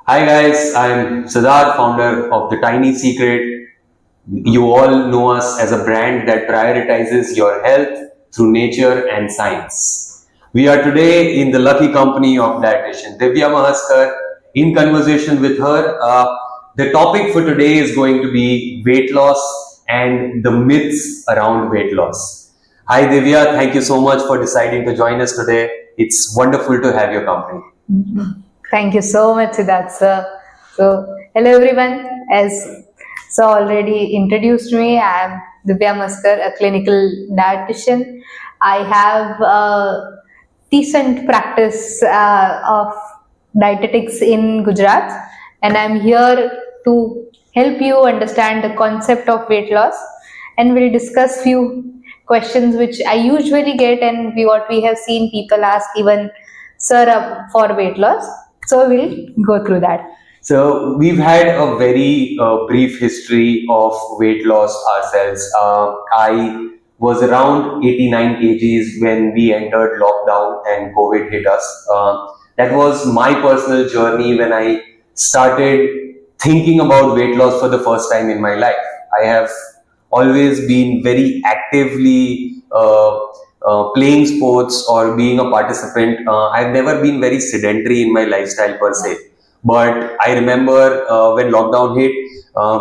Hi guys, I'm Siddharth, founder of The Tiny Secret. You all know us as a brand that prioritizes your health through nature and science. We are today in the lucky company of dietitian Divya Mhaskar. In conversation with her, the topic for today is going to be weight loss and the myths around weight loss. Hi Divya, thank you so much for deciding to join us today. It's wonderful to have your company. Thank you so much, Siddharth sir. So, hello everyone. As so already introduced me, I am Divya Maskar, a clinical dietitian. I have a decent practice of dietetics in Gujarat, and I'm here to help you understand the concept of weight loss, and we'll discuss few questions which I usually get and what we have seen people ask even sir for weight loss. So we'll go through that. So we've had a very brief history of weight loss ourselves. I was around 89 kgs when we entered lockdown and COVID hit us. That was my personal journey when I started thinking about weight loss for the first time in my life. I have always been very actively playing sports or being a participant. I've never been very sedentary in my lifestyle per se. But I remember when lockdown hit,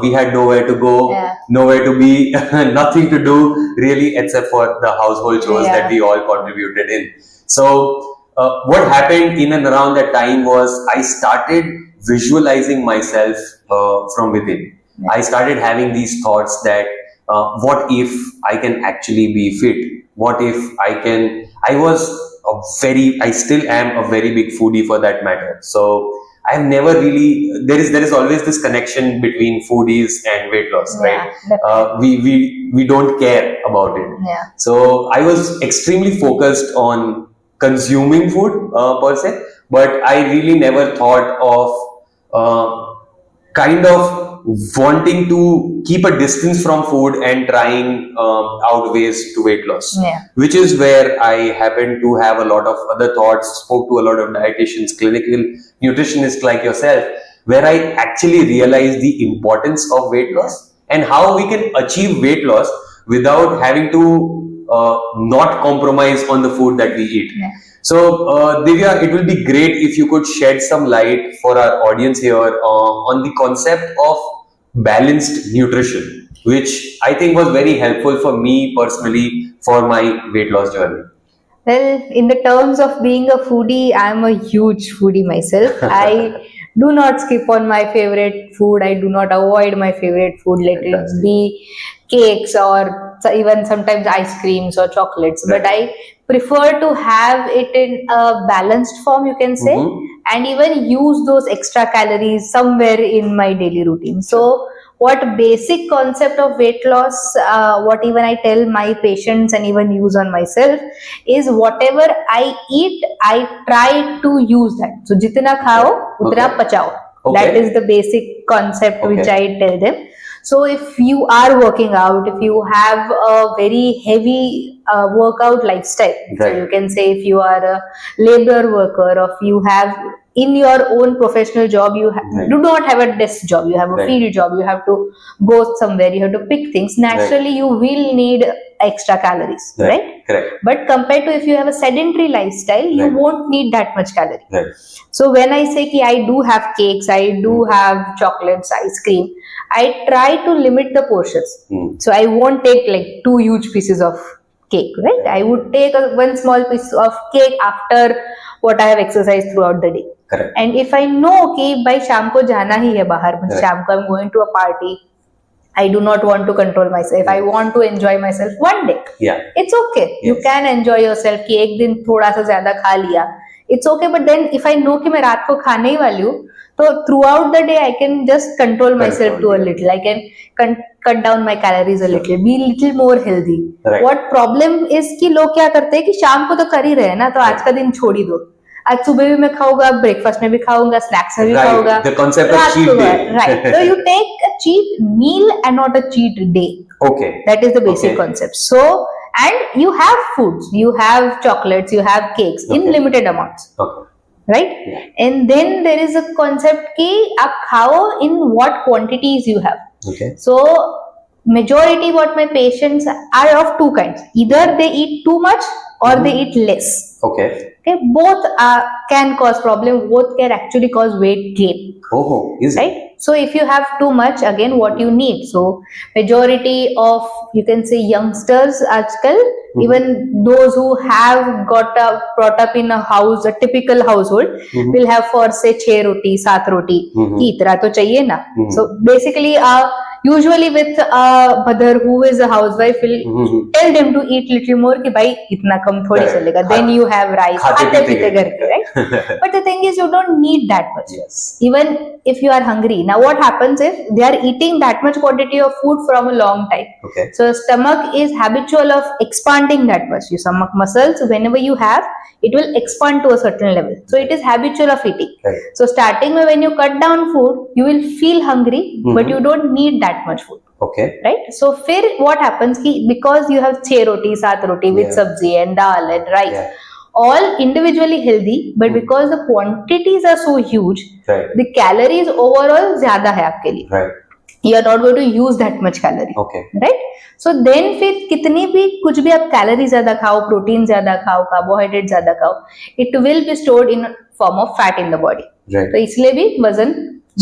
we had nowhere to go, nowhere to be, nothing to do really except for the household chores that we all contributed in. So what happened in and around that time was I started visualizing myself from within. I started having these thoughts that what if I can actually be fit? What if I still am a very big foodie for that matter. So I've never really, there is always this connection between foodies and weight loss, right? We don't care about it. So I was extremely focused on consuming food per se, but I really never thought of kind of wanting to keep a distance from food and trying out ways to weight loss, which is where I happened to have a lot of other thoughts, spoke to a lot of dietitians, clinical nutritionists like yourself, where I actually realized the importance of weight loss and how we can achieve weight loss without having to not compromise on the food that we eat. So, Divya, it will be great if you could shed some light for our audience here on the concept of balanced nutrition, which I think was very helpful for me personally for my weight loss journey. Well, in the terms of being a foodie, I'm a huge foodie myself. I do not skip on my favorite food. I do not avoid my favorite food. Let it be cakes or even sometimes ice creams or chocolates. But I prefer to have it in a balanced form, you can say, and even use those extra calories somewhere in my daily routine. So what basic concept of weight loss, what even I tell my patients and even use on myself is whatever I eat, I try to use that. So jitna khao, utra pachao. That is the basic concept which I tell them. So if you are working out, if you have a very heavy workout lifestyle, so you can say if you are a labor worker or if you have in your own professional job, you do not have a desk job, you have a field job, you have to go somewhere, you have to pick things. Naturally, you will need extra calories, right? But compared to if you have a sedentary lifestyle, you won't need that much calorie. So when I say ki I do have cakes, I do have chocolates, ice cream, I try to limit the portions. So I won't take like 2 huge pieces of cake, right? I would take one small piece of cake after what I have exercised throughout the day. And if I know कि by शाम को जाना ही है बाहर, शाम को I'm going to a party, I do not want to control myself. I want to enjoy myself one day. It's okay. You can enjoy yourself कि एक दिन थोड़ा सा ज़्यादा खा लिया. It's okay. But then if I know कि मैं रात को खाने ही वाली हूँ, so throughout the day I can just control myself to a little. I can cut down my calories a little, be a little more healthy. What problem is कि लोग क्या करते हैं कि शाम को तो कर ही रहे हैं ना, तो आज का दिन छोड़ ही दो. आज सुबह भी मैं खाऊंगा, ब्रेकफास्ट में भी खाऊंगा, स्नैक्स में भी खाऊंगा. The concept of cheat day. Right. So you take a cheat meal and not a cheat day. That is the basic concept. So, and you have foods, you have chocolates, you have cakes in limited amounts. right? And then there is a concept ki aap khao in what quantities you have. Okay. So majority what my patients are of two kinds, either they eat too much or they eat less. Okay. Both can cause problem, both can actually cause weight gain. Is right? So if you have too much, again what you need. So majority of, you can say, youngsters aajkal, even those who have brought up in a house, a typical household, will have for say 6 roti 7 roti ki itna to chahiye na. So basically usually with a mother who is a housewife will tell them to eat little more ki bhai itna kam thodi chalega, then you have rice khate pite घर पे, right? But the thing is, you don't need that much. Yes. Even if you are hungry. Now what happens if they are eating that much quantity of food from a long time? Okay. So stomach is habitual of expanding that much. Your stomach muscles, whenever you have, it will expand to a certain level. So it is habitual of eating. Right. So starting when you cut down food, you will feel hungry, but you don't need that much food. Okay. Right? So फिर what happens ki because you have 6 roti 7 roti with sabzi and dal and rice, all individually healthy, but because the quantities are so huge, the calories overall ज़्यादा है आपके लिए. Right. You are not going to use that much calorie. Okay. Right? So then फिर कितनी भी कुछ भी आप calories ज़्यादा खाओ, protein ज़्यादा खाओ, carbohydrate ज़्यादा खाओ, it will be stored in form of fat in the body. Right. तो इसलिए भी वजन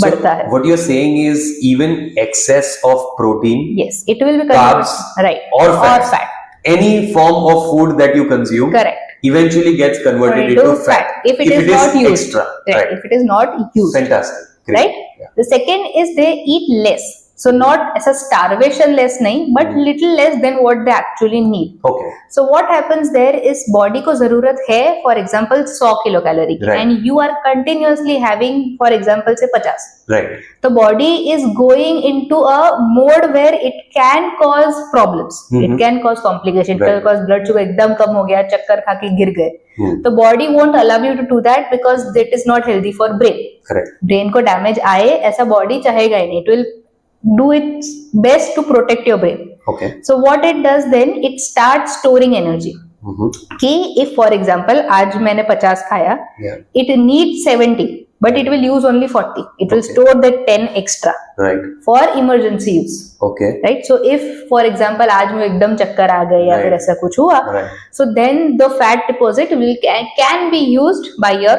बढ़ता है. What you're saying is even excess of protein, yes, it will be carbs, right, or fat. Any form of food that you consume, correct, eventually gets converted into fat if it is not used. Extra, right. If it is not used. Fantastic. Great. Right. Yeah. The second is they eat less. So not as a starvation less nahi, but little less than what they actually need. Okay. So what happens there is body को ज़रूरत है, for example 100 kilocalorie, and you are continuously having, for example say 50. Right. The body is going into a mode where it can cause problems. It can cause complication. It can cause blood sugar एकदम कम हो गया, चक्कर खा के गिर गए. The body won't allow you to do that because that is not healthy for brain. Correct. Brain को damage आए ऐसा body चाहेगा ही नहीं. It will do its best to protect your brain. Okay. So what it does then, it starts storing energy. कि if for example आज मैंने 50 खाया, it needs 70, but it will use only 40. It will store that 10 extra. Right. For emergency use. Okay. Right. So if for example आज मुझे एकदम चक्कर आ गए या फिर ऐसा कुछ हुआ, so then the fat deposit can be used by your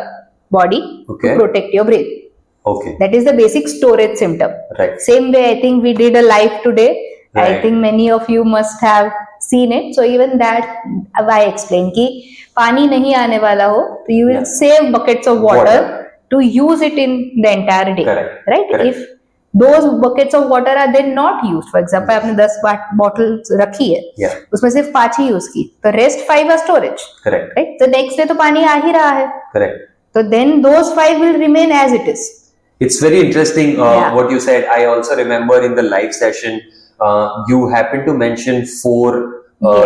body to protect your brain. Okay. That is the basic storage symptom. Right. Same way, I think we did a live today. Right. I think many of you must have seen it. So even that, I explained कि पानी नहीं आने वाला हो, तो you will save buckets of water to use it in the entire day. Correct. Right? Correct. If those buckets of water are then not used, for example, आपने 10 bottles रखी है, उसमें सिर्फ 5 ही use की, तो rest 5 are storage. Correct. Right? So next day तो पानी आ ही रहा है. Correct. So then those 5 will remain as it is. It's very interesting what you said. I also remember in the live session, you happened to mention 4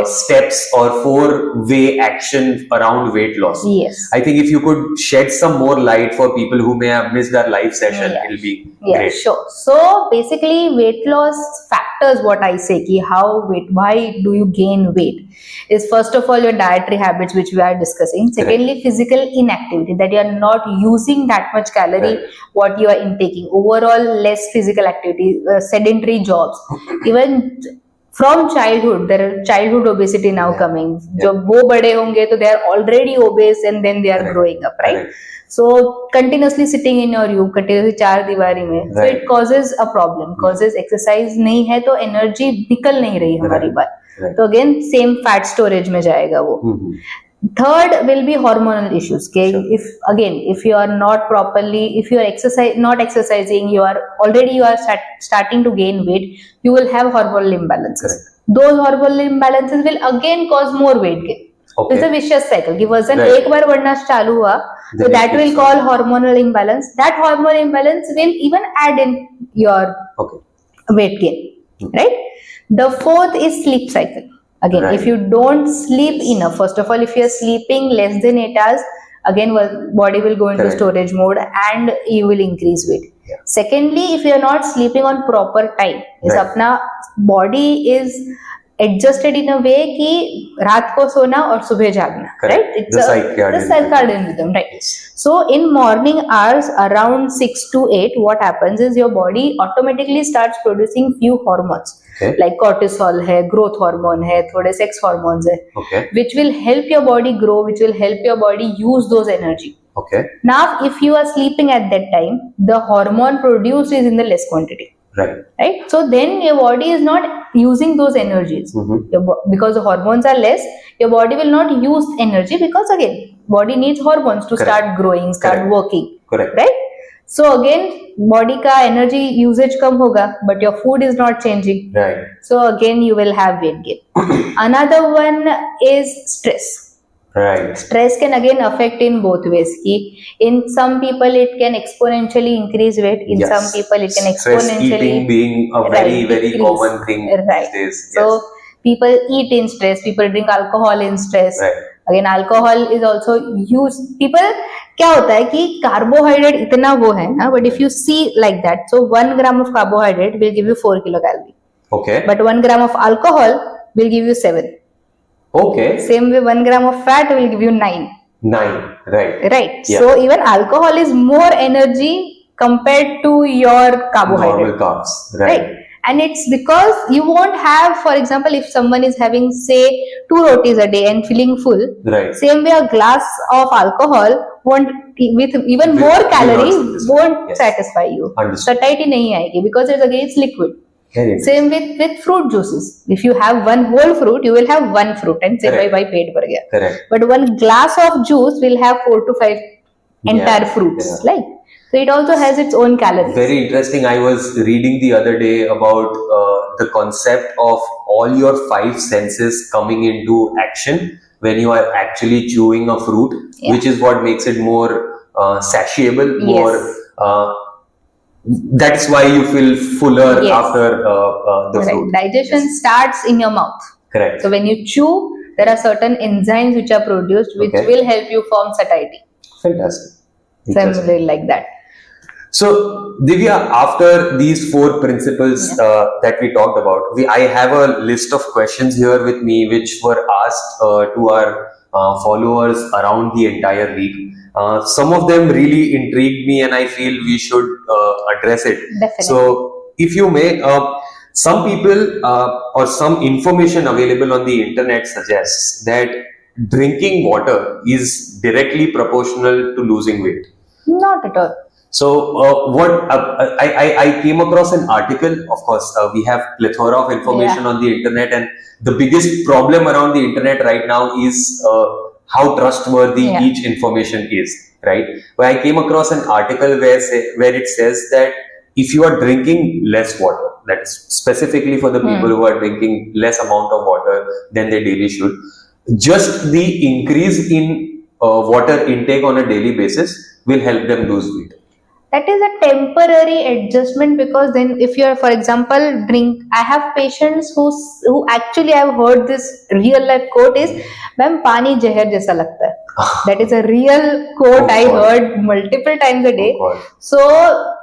steps or 4-way action around weight loss. Yes. I think if you could shed some more light for people who may have missed our live session, it'll be great. Sure. So basically weight loss factors, what I say, ki why do you gain weight, is first of all your dietary habits, which we are discussing. Secondly, physical inactivity, that you are not using that much calorie what you are intaking. Overall less physical activity, sedentary jobs. Even from childhood, there are childhood obesity now coming. जब वो बड़े होंगे तो they are already obese and then they are growing up, right? So continuously sitting in your room, continuously 4 दीवारी में, so it causes a problem. Causes exercise नहीं है तो energy निकल नहीं रही हमारी बात. तो again same fat storage में जाएगा वो. Third will be hormonal issues. Okay, if you are not properly, if you are not exercising, you are starting to gain weight, you will have hormonal imbalances. Those hormonal imbalances will again cause more weight gain. It's a vicious cycle. कि वजन एक बार बढ़ना चालू हुआ, so that will cause hormonal imbalance. That hormonal imbalance will even add in your weight gain. Right? The fourth is sleep cycle. Again, if you don't sleep enough, first of all, if you are sleeping less than 8 hours, again, body will go into storage mode and you will increase weight. Secondly, if you are not sleeping on proper time, is apna body is adjusted in a way कि रात को सोना और सुबह जागना, right? It's the circadian rhythm, right? Yes. So in morning hours around 6 to 8, what happens is your body automatically starts producing few hormones. Okay. Like cortisol है, growth hormone है, थोड़े sex hormones है, okay, which will help your body grow, which will help your body use those energy. Okay. Now, if you are sleeping at that time, the hormone produced is in the less quantity. Right. So then your body is not using those energies. Because the hormones are less, your body will not use energy because again, body needs hormones to start growing, start working. Right. So again, body ka energy usage kam hoga, but your food is not changing. Right. So again, you will have weight gain. Another one is stress. Right. Stress can again affect in both ways. In some people, it can exponentially increase weight. In some people, it can Stress exponentially eating being a very common thing these days. So people eat in stress. People drink alcohol in stress. Right. Again, alcohol is also used. People, क्या होता है कि carbohydrate इतना वो है ना, but if you see like that, so 1 gram of carbohydrate will give you 4 kilocalorie. Okay. But 1 gram of alcohol will give you 7. Okay. Same way, 1 gram of fat will give you 9. 9, right. Right. Yeah. So even alcohol is more energy compared to your carbohydrate. Normal carbs. Right. And it's because you won't have, for example, if someone is having, say, 2 rotis a day and feeling full, right, same way a glass of alcohol won't, with even more calories, won't satisfy you. Satiety nahi aayegi because it's liquid. Same with fruit juices. If you have one whole fruit, you will have one fruit and say bye pet bhar gaya. Correct. But one glass of juice will have 4 to 5 entire fruits. Like, so it also has its own calories. Very interesting. I was reading the other day about the concept of all your 5 senses coming into action when you are actually chewing a fruit, which is what makes it more satiable, more that's why you feel fuller after the fruit. Digestion starts in your mouth. Correct. So when you chew, there are certain enzymes which are produced which will help you form satiety. Fantastic. Similarly like that. So Divya, after these 4 principles that we talked about, I have a list of questions here with me which were asked to our followers around the entire week. Some of them really intrigued me and I feel we should address it. Definitely. So if you may, some people or some information available on the internet suggests that drinking water is directly proportional to losing weight. Not at all. So I came across an article. Of course, we have plethora of information on the internet, and the biggest problem around the internet right now is how trustworthy each information is, right? But I came across an article where it says that if you are drinking less water, that's specifically for the people who are drinking less amount of water than they daily should, just the increase in water intake on a daily basis will help them lose weight. That is a temporary adjustment because then if you are, for example, I have patients who actually, I've heard this real life quote is, "Ma'am, pani zehar jaisa lagta hai." That is a real quote I heard multiple times a day. So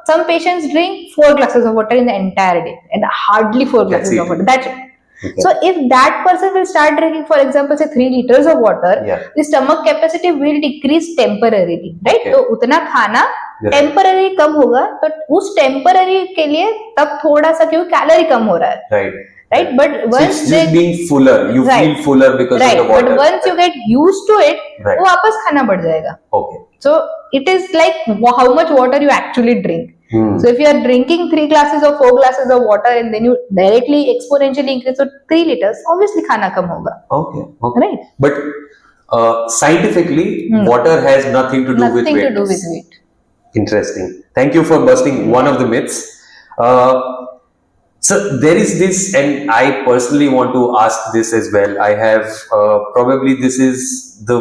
some patients drink 4 glasses of water in the entire day and hardly 4 glasses of water. That's it. Okay. So if that person will start drinking, for example, say 3 liters of water, the stomach capacity will decrease temporarily, right? Okay. तो उतना खाना temporary कम होगा, तो उस temporary के लिए तब थोड़ा सा क्यों calorie कम हो रहा है, right? But once so it's being fuller, you feel fuller because of the water. But once you get used to it, वो वापस खाना बढ़ जाएगा. Okay. So it is like how much water you actually drink. So if you are drinking 3 glasses or 4 glasses of water and then you directly exponentially increase to 3 liters, obviously खाना कम होगा. Okay. Right. But scientifically, water has nothing to do with weight. Nothing to do with weight. Interesting. Thank you for busting one of the myths. So there is this, and I personally want to ask this as well. I have probably this is the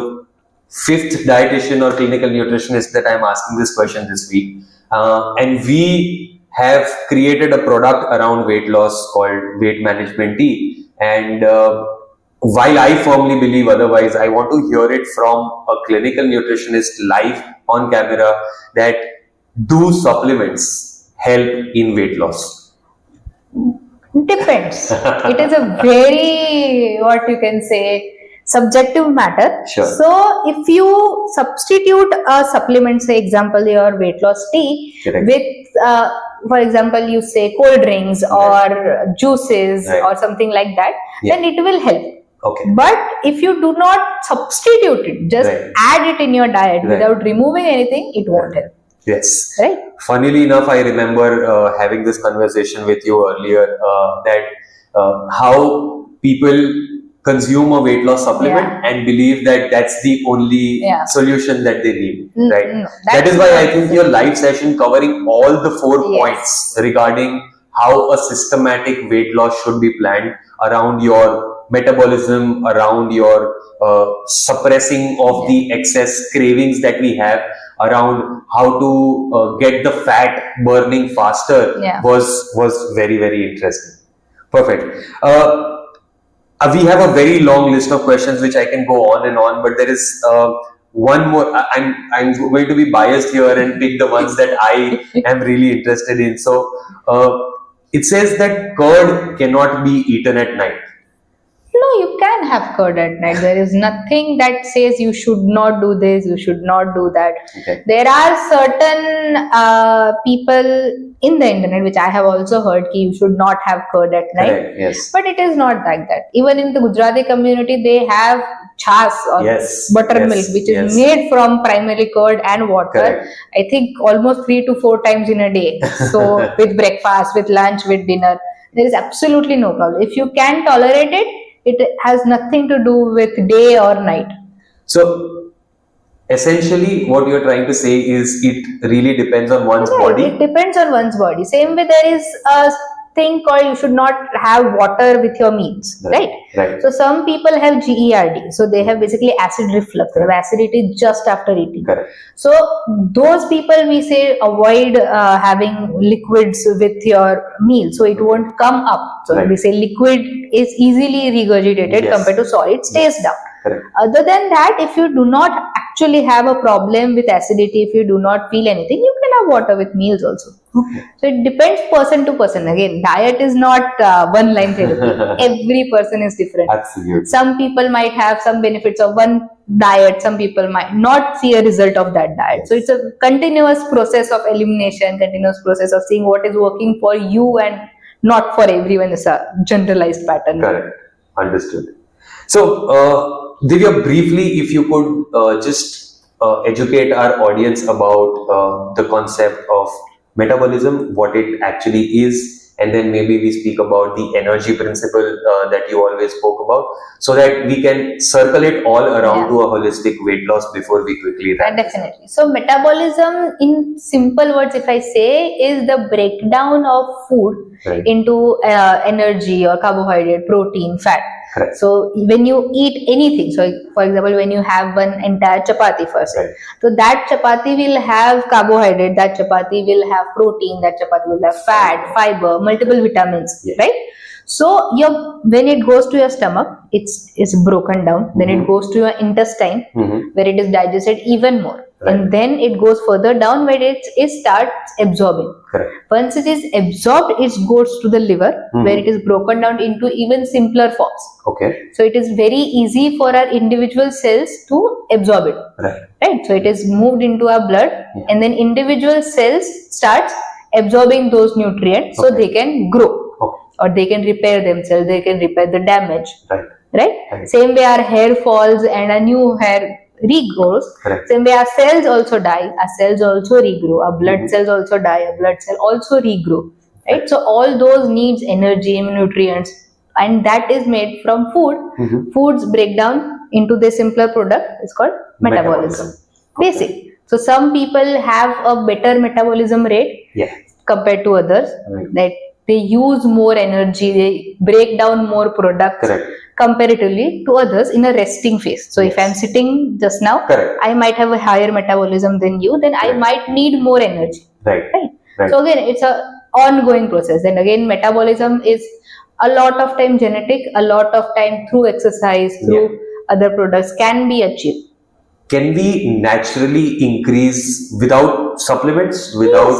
5th dietitian or clinical nutritionist that I'm asking this question this week. And we have created a product around weight loss called Weight Management Tea. And while I firmly believe otherwise, I want to hear it from a clinical nutritionist live on camera that do supplements help in weight loss? Depends. It is a very, what you can say, subjective matter. Sure. So if you substitute a supplement, say example your weight loss tea, Correct. with for example you say cold drinks or juices or something like that, then it will help. Okay. But if you do not substitute it, just add it in your diet without removing anything, it won't help. Yes. Right. Funnily enough, I remember having this conversation with you earlier, that how people consume a weight loss supplement and believe that that's the only solution that they need, right? No, that is why I think your live session covering all the 4 points regarding how a systematic weight loss should be planned around your metabolism, around your suppressing of the excess cravings that we have, around how to get the fat burning faster was very, very interesting. Perfect. We have a very long list of questions which I can go on and on, but there is one more. I'm going to be biased here and pick the ones that I am really interested in. So it says that curd cannot be eaten at night. No, you can have curd at night. There is nothing that says you should not do this, you should not do that. Okay. There are certain people in the internet, which I have also heard, ki you should not have curd at night. Correct, yes. But it is not like that. Even in the Gujarati community, they have chas or buttermilk, which is made from primarily curd and water. Correct. I think almost 3 to 4 times in a day. So with breakfast, with lunch, with dinner, there is absolutely no problem. If you can tolerate it, it has nothing to do with day or night. So essentially what you're trying to say is it really depends on one's body. It depends on one's body. Same way there is a thing called you should not have water with your meals, right? So some people have GERD, so they have basically acid reflux, they have acidity just after eating. So those people we say avoid having liquids with your meal, so it won't come up. So we say liquid is easily regurgitated compared to solid, it stays down. Other than that, if you do not actually have a problem with acidity, if you do not feel anything, you can have water with meals also. So it depends person to person. Again, diet is not one line therapy. Every person is different. Absolutely. Some people might have some benefits of one diet, some people might not see a result of that diet. So it's a continuous process of elimination, continuous process of seeing what is working for you and not for everyone. It's a generalized pattern. Correct. Understood. So Divya, briefly, if you could just educate our audience about the concept of metabolism, what it actually is, and then maybe we speak about the energy principle that you always spoke about, so that we can circle it all around to a holistic weight loss before we quickly wrap. Definitely. So metabolism, in simple words, if I say, is the breakdown of food into energy or carbohydrate, protein, fat. So when you eat anything, so for example, when you have one entire chapati first, so that chapati will have carbohydrate, that chapati will have protein, that chapati will have fat, fiber, multiple vitamins, right? So when it goes to your stomach, it's broken down. Then it goes to your intestine, where it is digested even more. And then it goes further down where it starts absorbing. Once it is absorbed, it goes to the liver, where it is broken down into even simpler forms. So it is very easy for our individual cells to absorb it. Right? So it is moved into our blood, and then individual cells starts absorbing those nutrients so they can grow. Or they can repair themselves, they can repair the damage. Right? Same way our hair falls and a new hair regrows. Same way our cells also die, our cells also regrow, our blood cells also die, our blood cells also regrow. Right? So all those needs energy, nutrients, and that is made from food. Foods break down into the simpler product. It's called metabolism. Basic. So some people have a better metabolism rate compared to others. That they use more energy, they break down more products comparatively to others in a resting phase. So if I'm sitting just now, I might have a higher metabolism than you, then I might need more energy. Right? So again, it's a ongoing process. And again, metabolism is a lot of time genetic, a lot of time through exercise, through other products can be achieved. Can we naturally increase without supplements, without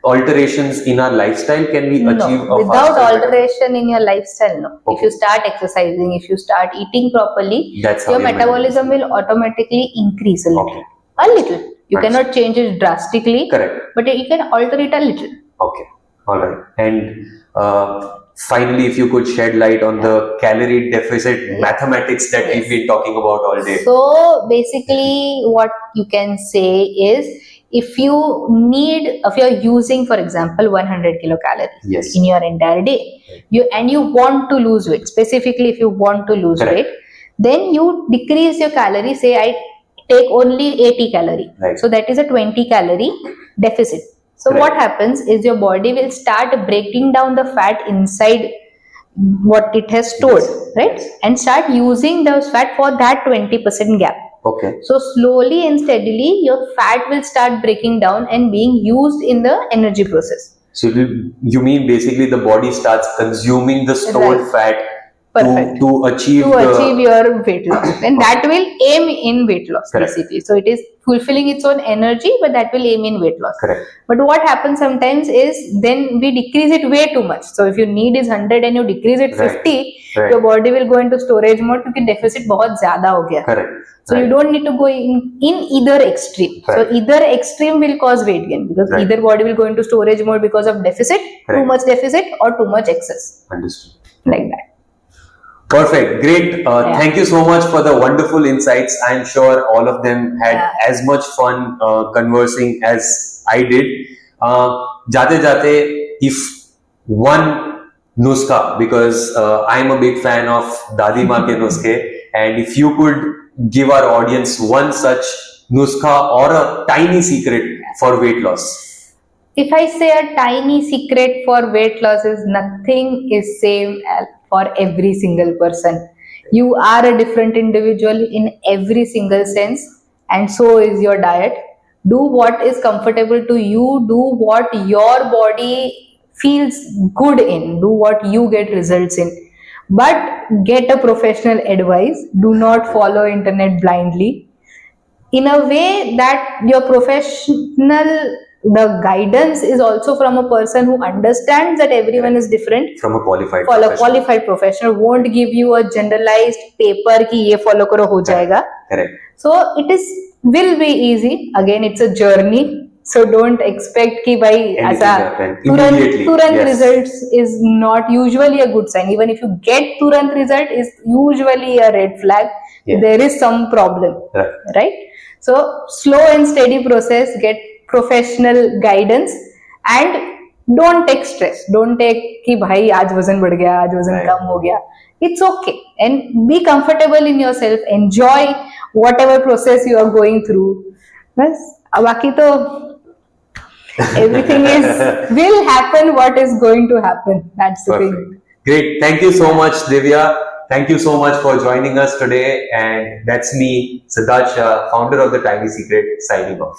alterations in our lifestyle can we achieve No, a without faster alteration in your lifestyle, no. If you start exercising, if you start eating properly, That's how your your metabolism will automatically increase a little. Okay. A little. You cannot change it drastically, Correct. but you can alter it a little. Okay, all right. And finally, if you could shed light on the calorie deficit mathematics that we've been talking about all day. So basically, what you can say is, if you're using, for example, 100 kilocalories in your entire day, you want to lose weight, specifically if you want to lose weight, then you decrease your calories. Say I take only 80 calorie, so that is a 20 calorie deficit. So what happens is your body will start breaking down the fat inside what it has stored, right? And start using those fat for that 20% gap. Okay. So slowly and steadily, your fat will start breaking down and being used in the energy process. So you mean basically the body starts consuming the stored fat to achieve your weight loss, and that will aim in weight loss basically. So it is fulfilling its own energy, but that will aim in weight loss. Correct. But what happens sometimes is then we decrease it way too much. So if your need is 100 and you decrease it 50, your body will go into storage mode because deficit बहुत ज़्यादा हो गया. Correct. So you don't need to go in either extreme. So either extreme will cause weight gain, because either body will go into storage mode because of deficit, too much deficit, or too much excess. Understood. Like that. Perfect. Great. Thank you so much for the wonderful insights. I'm sure all of them had as much fun conversing as I did. Jate jate, if one nuska, because I'm a big fan of Dadi Ma ke nuske, and if you could give our audience one such nuska or a tiny secret for weight loss. If I say a tiny secret for weight loss is nothing is same for every single person. You are a different individual in every single sense, and so is your diet. Do what is comfortable to you. Do what your body feels good in. Do what you get results in. But get a professional advice. Do not follow internet blindly. In a way that your the guidance is also from a person who understands that everyone is different. From a qualified qualified professional won't give you a generalized paper ki ye follow karo ho jayega. Correct. So will be easy. Again, it's a journey. So don't expect ki bhai turant results is not usually a good sign. Even if you get turant result, is usually a red flag. There is some problem, right? So slow and steady process. Get professional guidance, and don't take stress. Don't take ki bhai aaj wazan badh gaya, aaj wazan kam ho gaya. It's okay, and be comfortable in yourself. Enjoy whatever process you are going through. Bas, baki to everything will happen what is going to happen. That's the thing. Great. Thank you so much, Divya. Thank you so much for joining us today. And that's me, Siddharth Shah, founder of The Tiny Secret, signing off.